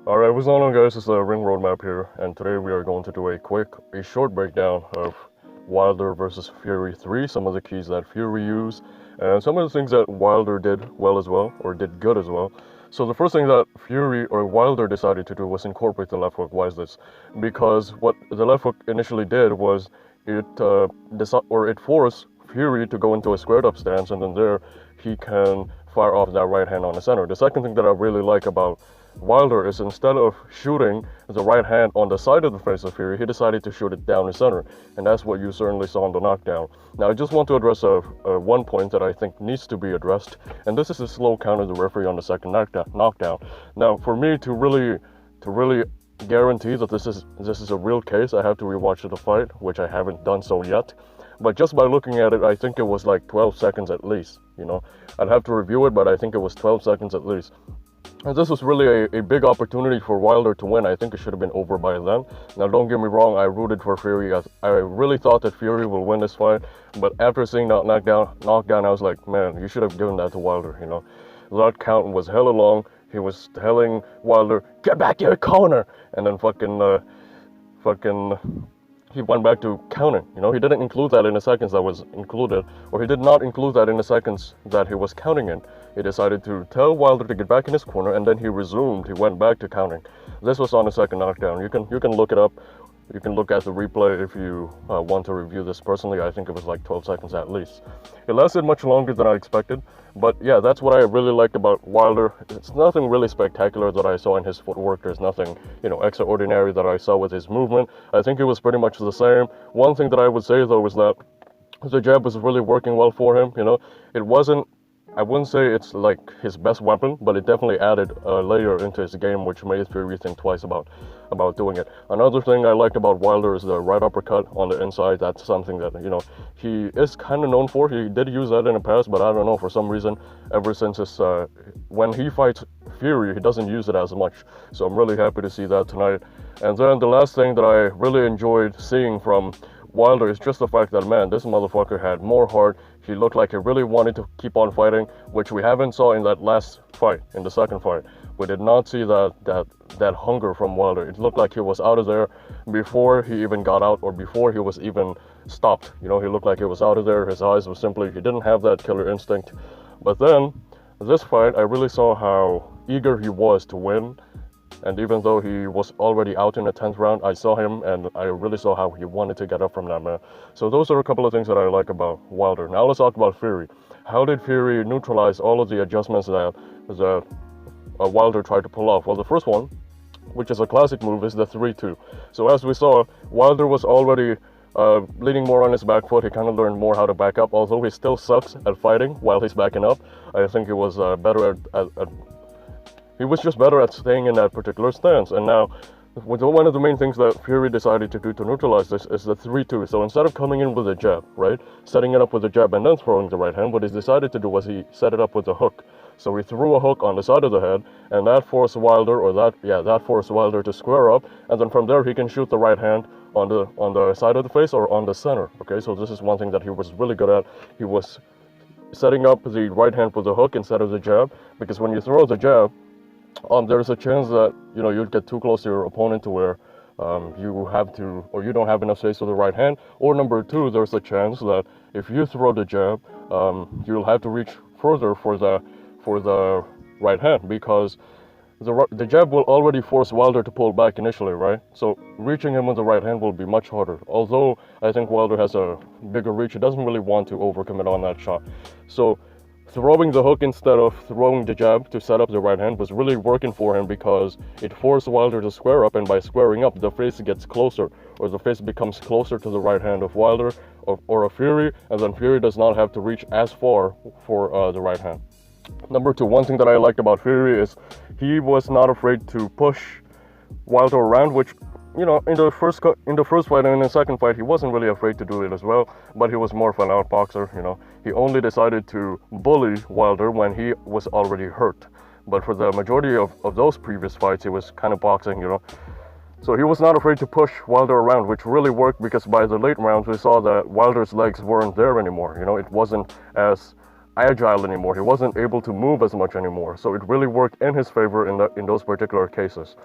Alright, what's going on guys, it's Ring Roadmap here, and today we are going to do a short breakdown of Wilder versus Fury 3, some of the keys that Fury used, and some of the things that Wilder did well as well, or did good as well. So the first thing that Fury or Wilder decided to do was incorporate the left hook. Why is this? Because what the left hook initially did was it forced Fury to go into a squared up stance, and then there he can fire off that right hand on the center. The second thing that I really like about Wilder is instead of shooting the right hand on the side of the face of Fury, he decided to shoot it down the center, and that's what you certainly saw in the knockdown. Now, I just want to address one point that I think needs to be addressed, and this is the slow count of the referee on the second knockdown. Now, for me to really guarantee that this is a real case, I have to rewatch the fight, which I haven't done so yet. But just by looking at it, I think it was like 12 seconds at least. I'd have to review it, but I think it was 12 seconds at least. And this was really a big opportunity for Wilder to win. I think it should have been over by then. Now, don't get me wrong, I rooted for Fury. I really thought that Fury will win this fight. But after seeing that knockdown, I was like, man, you should have given that to Wilder, That count was hella long. He was telling Wilder, get back to your corner. And then he went back to counting. He didn't include that in the seconds that was included, or he did not include that in the seconds that he was counting in. He decided to tell Wilder to get back in his corner, and then he resumed. He went back to counting. This was on the second knockdown. You can look it up. You can look at the replay if you want to review this personally. I think it was like 12 seconds at least. It lasted much longer than I expected. But yeah, that's what I really liked about Wilder. It's nothing really spectacular that I saw in his footwork. There's nothing, extraordinary that I saw with his movement. I think it was pretty much the same. One thing that I would say though is that the jab was really working well for him. It wasn't, I wouldn't say it's like his best weapon, but it definitely added a layer into his game, which made Fury think twice about doing it. Another thing I liked about Wilder is the right uppercut on the inside. That's something that, he is kind of known for. He did use that in the past, but I don't know, for some reason, ever since when he fights Fury, he doesn't use it as much. So I'm really happy to see that tonight. And then the last thing that I really enjoyed seeing from Wilder is just the fact that, man, this motherfucker had more heart. He looked like he really wanted to keep on fighting, which we haven't saw in that last fight, in the second fight. We did not see that hunger from Wilder. It looked like he was out of there before he even got out, or before he was even stopped. He looked like he was out of there. His eyes were simply, he didn't have that killer instinct. But then, this fight, I really saw how eager he was to win. And even though he was already out in the 10th round, I saw him and I really saw how he wanted to get up from that, man. So those are a couple of things that I like about Wilder. Now let's talk about Fury. How did Fury neutralize all of the adjustments that Wilder tried to pull off? Well, the first one, which is a classic move, is the 3-2. So as we saw, Wilder was already leaning more on his back foot. He kind of learned more how to back up, although he still sucks at fighting while he's backing up. I think he was better he was just better at staying in that particular stance. And now, one of the main things that Fury decided to do to neutralize this is the 3-2. So instead of coming in with a jab, right, setting it up with a jab and then throwing the right hand, what he decided to do was he set it up with a hook. So he threw a hook on the side of the head, and that forced Wilder, to square up, and then from there he can shoot the right hand on the side of the face or on the center. Okay, so this is one thing that he was really good at. He was setting up the right hand with the hook instead of the jab, because when you throw the jab, there's a chance that you'd get too close to your opponent to where you don't have enough space for the right hand. Or number two, there's a chance that if you throw the jab, you'll have to reach further for the right hand, because the jab will already force Wilder to pull back initially, right? So reaching him with the right hand will be much harder. Although I think Wilder has a bigger reach, he doesn't really want to overcommit on that shot. So throwing the hook instead of throwing the jab to set up the right hand was really working for him, because it forced Wilder to square up, and by squaring up, the face gets closer, or the face becomes closer to the right hand of Wilder or a Fury, and then Fury does not have to reach as far for the right hand. Number two, one thing that I liked about Fury is he was not afraid to push Wilder around, which in the first fight and in the second fight, he wasn't really afraid to do it as well, but he was more of an outboxer. He only decided to bully Wilder when he was already hurt. But for the majority of those previous fights, he was kind of boxing, So he was not afraid to push Wilder around, which really worked, because by the late rounds, we saw that Wilder's legs weren't there anymore. It wasn't as agile anymore. He wasn't able to move as much anymore. So it really worked in his favor in those particular cases.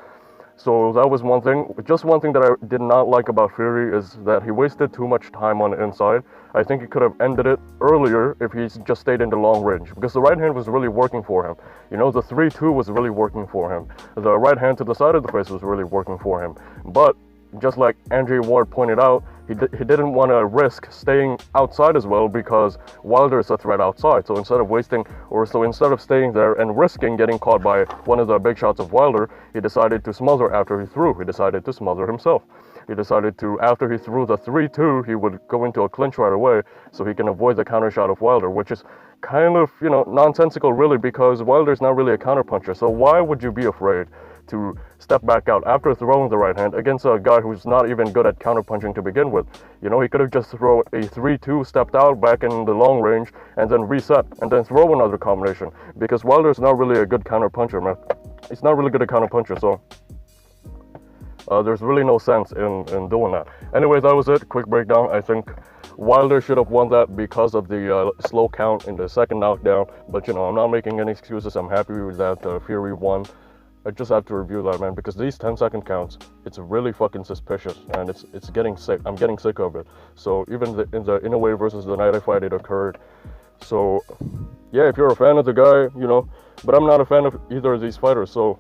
So that was one thing. Just one thing that I did not like about Fury is that he wasted too much time on the inside. I think he could have ended it earlier if he just stayed in the long range, because the right hand was really working for him. You know, the 3-2 was really working for him. The right hand to the side of the face was really working for him. But just like Andre Ward pointed out, he didn't want to risk staying outside as well, because Wilder is a threat outside. So instead of staying there and risking getting caught by one of the big shots of Wilder, he decided to smother after he threw. He decided to smother himself. He decided to, after he threw the 3-2, he would go into a clinch right away so he can avoid the counter shot of Wilder, which is kind of, you know, nonsensical really, because Wilder's not really a counterpuncher. So why would you be afraid to step back out after throwing the right hand against a guy who's not even good at counterpunching to begin with? You know, he could have just thrown a 3-2, stepped out back in the long range, and then reset, and then throw another combination, because Wilder's not really a good counterpuncher, man. He's not really good at counterpuncher, so there's really no sense in doing that. Anyway, that was it. Quick breakdown. I think Wilder should have won that because of the slow count in the second knockdown. But, you know, I'm not making any excuses. I'm happy with that Fury won. I just have to review that, man, because these 10-second counts, it's really fucking suspicious, and it's getting sick. I'm getting sick of it. So even in the Inoue versus the Naito fight, it occurred. So, yeah, if you're a fan of the guy, you know, but I'm not a fan of either of these fighters, so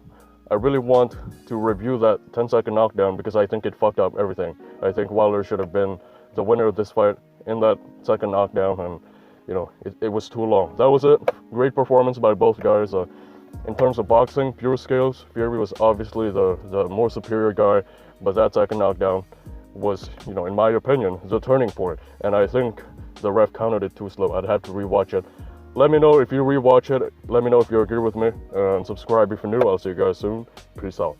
I really want to review that 10-second knockdown because I think it fucked up everything. I think Wilder should have been the winner of this fight in that second knockdown, and, you know, it was too long. That was it. Great performance by both guys. In terms of boxing, pure skills, Fury was obviously the more superior guy, but that second knockdown was, you know, in my opinion, the turning point. And I think the ref counted it too slow. I'd have to rewatch it. Let me know if you rewatch it. Let me know if you agree with me. And subscribe if you're new. I'll see you guys soon. Peace out.